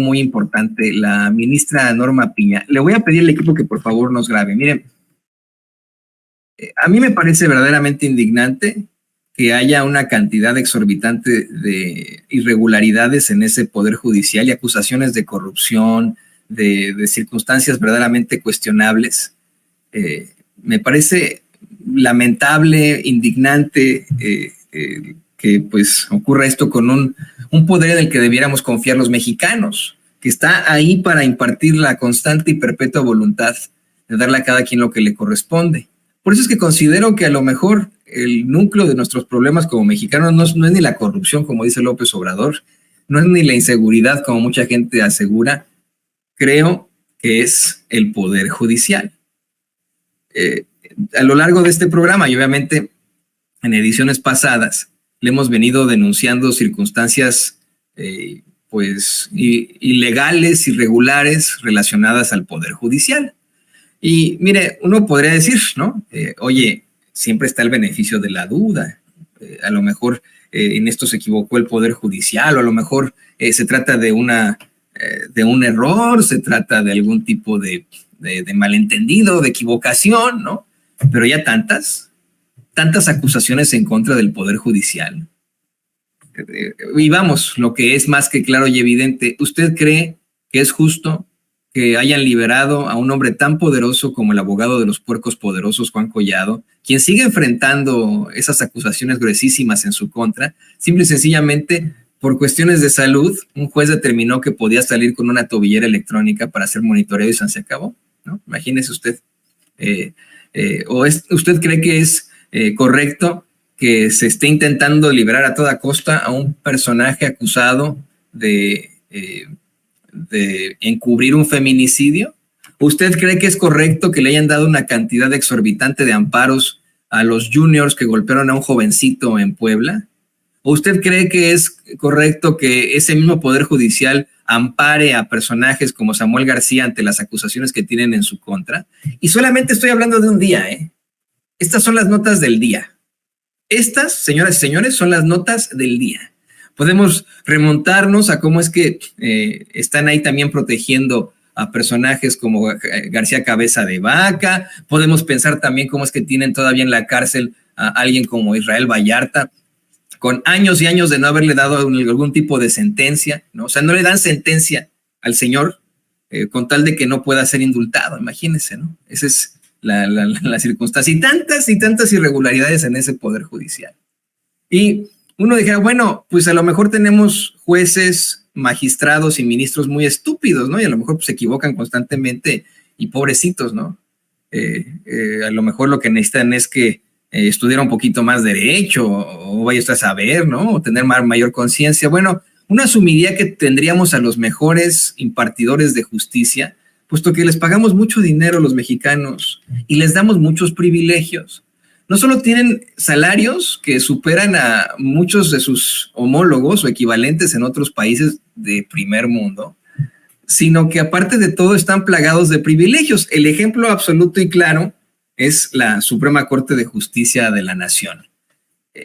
muy importante, la ministra Norma Piña. Le voy a pedir al equipo que por favor nos grabe. Miren, a mí me parece verdaderamente indignante que haya una cantidad exorbitante de irregularidades en ese poder judicial y acusaciones de corrupción, de circunstancias verdaderamente cuestionables. Me parece lamentable, indignante que pues ocurra esto con un poder en el que debiéramos confiar los mexicanos, que está ahí para impartir la constante y perpetua voluntad de darle a cada quien lo que le corresponde. Por eso es que considero que a lo mejor el núcleo de nuestros problemas como mexicanos no es ni la corrupción, como dice López Obrador, no es ni la inseguridad, como mucha gente asegura. Creo que es el poder judicial. A lo largo de este programa, y obviamente en ediciones pasadas, le hemos venido denunciando circunstancias pues ilegales, irregulares, relacionadas al poder judicial. Y mire, uno podría decir, ¿no? Oye, siempre está el beneficio de la duda. A lo mejor en esto se equivocó el Poder Judicial, o a lo mejor se trata de un error, se trata de algún tipo de malentendido, de equivocación, ¿no? Pero ya tantas acusaciones en contra del Poder Judicial. Y vamos, lo que es más que claro y evidente, ¿usted cree que es justo que hayan liberado a un hombre tan poderoso como el abogado de los puercos poderosos, Juan Collado, quien sigue enfrentando esas acusaciones gruesísimas en su contra, simple y sencillamente por cuestiones de salud? Un juez determinó que podía salir con una tobillera electrónica para hacer monitoreo y se acabó, ¿no? Imagínese usted. ¿Usted cree que es correcto que se esté intentando liberar a toda costa a un personaje acusado de encubrir un feminicidio? ¿Usted cree que es correcto que le hayan dado una cantidad exorbitante de amparos a los juniors que golpearon a un jovencito en Puebla? ¿O usted cree que es correcto que ese mismo Poder Judicial ampare a personajes como Samuel García ante las acusaciones que tienen en su contra? Y solamente estoy hablando de un día, ¿eh? Estas son las notas del día. Estas, señoras y señores, son las notas del día. Podemos remontarnos a cómo es que están ahí también protegiendo a personajes como García Cabeza de Vaca. Podemos pensar también cómo es que tienen todavía en la cárcel a alguien como Israel Vallarta, con años y años de no haberle dado algún tipo de sentencia, ¿no? O sea, no le dan sentencia al señor con tal de que no pueda ser indultado, imagínense, ¿no? Esa es la circunstancia. Y tantas irregularidades en ese Poder Judicial. Y uno dijera, bueno, pues a lo mejor tenemos jueces, magistrados y ministros muy estúpidos, ¿no? Y a lo mejor pues, se equivocan constantemente y pobrecitos, ¿no? A lo mejor lo que necesitan es que estudiar un poquito más derecho o vaya usted a saber, ¿no? O tener mayor conciencia. Bueno, uno asumiría que tendríamos a los mejores impartidores de justicia, puesto que les pagamos mucho dinero a los mexicanos y les damos muchos privilegios. No solo tienen salarios que superan a muchos de sus homólogos o equivalentes en otros países de primer mundo, sino que aparte de todo están plagados de privilegios. El ejemplo absoluto y claro es la Suprema Corte de Justicia de la Nación,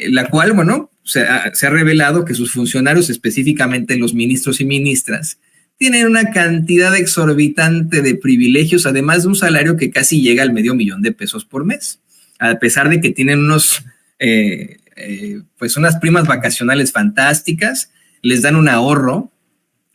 la cual, bueno, se ha revelado que sus funcionarios, específicamente los ministros y ministras, tienen una cantidad exorbitante de privilegios, además de un salario que casi llega al $500,000 por mes, a pesar de que tienen pues unas primas vacacionales fantásticas, les dan un ahorro,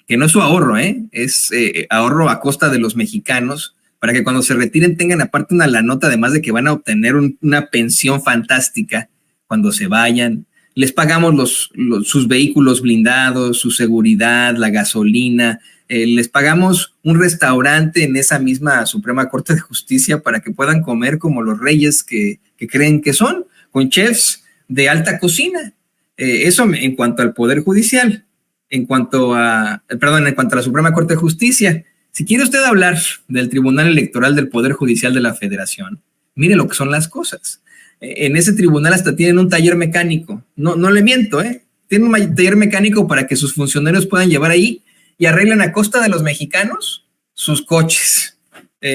que no es su ahorro, es ahorro a costa de los mexicanos, para que cuando se retiren tengan aparte una lanota, además de que van a obtener una pensión fantástica cuando se vayan. Les pagamos sus vehículos blindados, su seguridad, la gasolina, les pagamos un restaurante en esa misma Suprema Corte de Justicia para que puedan comer como los reyes que creen que son, con chefs de alta cocina. Eso en cuanto al Poder Judicial. En cuanto a la Suprema Corte de Justicia. Si quiere usted hablar del Tribunal Electoral del Poder Judicial de la Federación, mire lo que son las cosas. En ese tribunal hasta tienen un taller mecánico. No le miento, tienen un taller mecánico para que sus funcionarios puedan llevar ahí y arreglen a costa de los mexicanos sus coches.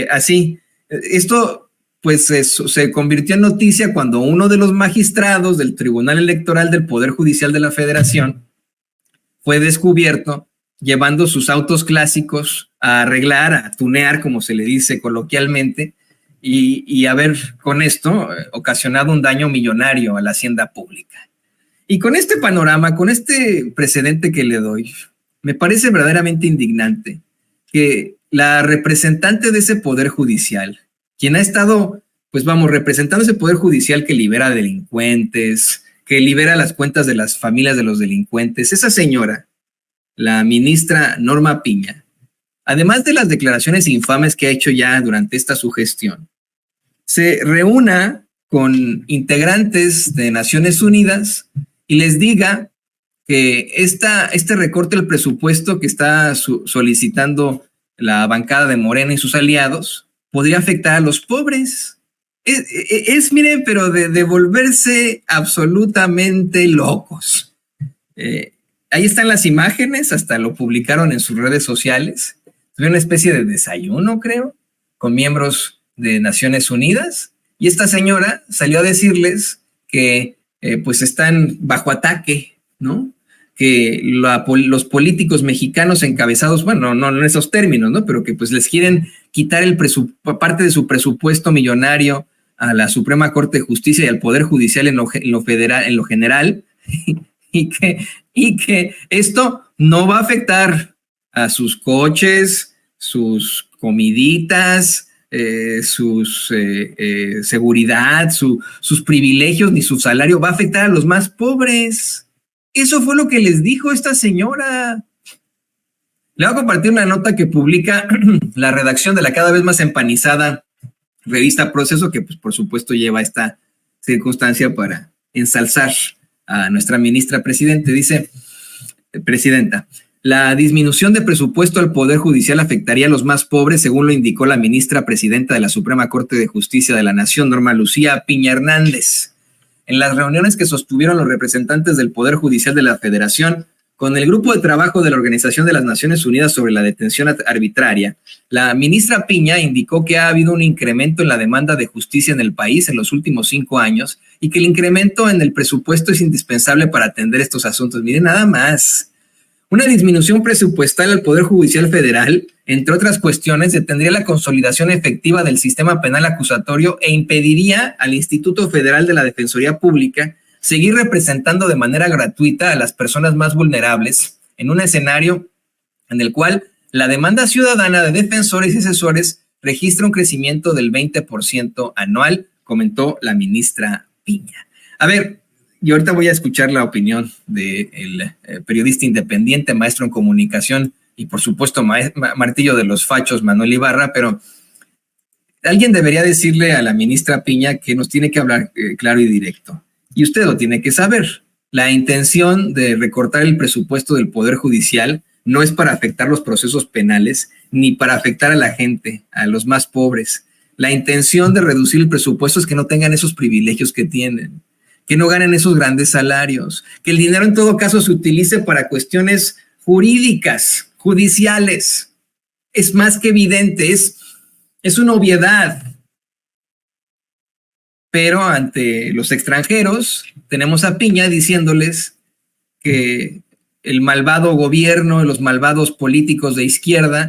Así. Esto pues se convirtió en noticia cuando uno de los magistrados del Tribunal Electoral del Poder Judicial de la Federación fue descubierto llevando sus autos clásicos a arreglar, a tunear, como se le dice coloquialmente, y haber con esto ocasionado un daño millonario a la hacienda pública. Y con este panorama, con este precedente que le doy, me parece verdaderamente indignante que la representante de ese poder judicial, quien ha estado, pues vamos, representando ese poder judicial que libera delincuentes, que libera las cuentas de las familias de los delincuentes, esa señora, la ministra Norma Piña, además de las declaraciones infames que ha hecho ya durante esta su gestión, se reúna con integrantes de Naciones Unidas y les diga que este recorte del presupuesto que está solicitando la bancada de Morena y sus aliados podría afectar a los pobres. Miren, pero de volverse absolutamente locos. Ahí están las imágenes, hasta lo publicaron en sus redes sociales. Fue una especie de desayuno, creo, con miembros de Naciones Unidas, y esta señora salió a decirles que pues están bajo ataque, ¿no? Que los políticos mexicanos encabezados, bueno, no en esos términos, ¿no? Pero que pues les quieren quitar parte de su presupuesto millonario a la Suprema Corte de Justicia y al Poder Judicial en lo federal, en lo general, y que esto no va a afectar a sus coches, sus comiditas, seguridad, sus privilegios, ni su salario, va a afectar a los más pobres. Eso fue lo que les dijo esta señora. Le voy a compartir una nota que publica la redacción de la cada vez más empanizada revista Proceso, que pues por supuesto lleva esta circunstancia para ensalzar a nuestra ministra presidenta. Dice, presidenta, la disminución de presupuesto al Poder Judicial afectaría a los más pobres, según lo indicó la ministra presidenta de la Suprema Corte de Justicia de la Nación, Norma Lucía Piña Hernández. En las reuniones que sostuvieron los representantes del Poder Judicial de la Federación con el Grupo de Trabajo de la Organización de las Naciones Unidas sobre la Detención Arbitraria, la ministra Piña indicó que ha habido un incremento en la demanda de justicia en el país en los últimos 5 años y que el incremento en el presupuesto es indispensable para atender estos asuntos. Miren, nada más. Una disminución presupuestal al Poder Judicial Federal, entre otras cuestiones, detendría la consolidación efectiva del sistema penal acusatorio e impediría al Instituto Federal de la Defensoría Pública seguir representando de manera gratuita a las personas más vulnerables en un escenario en el cual la demanda ciudadana de defensores y asesores registra un crecimiento del 20% anual, comentó la ministra Piña. A ver, y ahorita voy a escuchar la opinión del periodista independiente, maestro en comunicación y por supuesto martillo de los fachos, Manuel Ibarra, pero alguien debería decirle a la ministra Piña que nos tiene que hablar claro y directo. Y usted lo tiene que saber. La intención de recortar el presupuesto del Poder Judicial no es para afectar los procesos penales ni para afectar a la gente, a los más pobres. La intención de reducir el presupuesto es que no tengan esos privilegios que tienen, que no ganen esos grandes salarios, que el dinero en todo caso se utilice para cuestiones jurídicas, judiciales. Es más que evidente, es una obviedad. Pero ante los extranjeros tenemos a Piña diciéndoles que el malvado gobierno, los malvados políticos de izquierda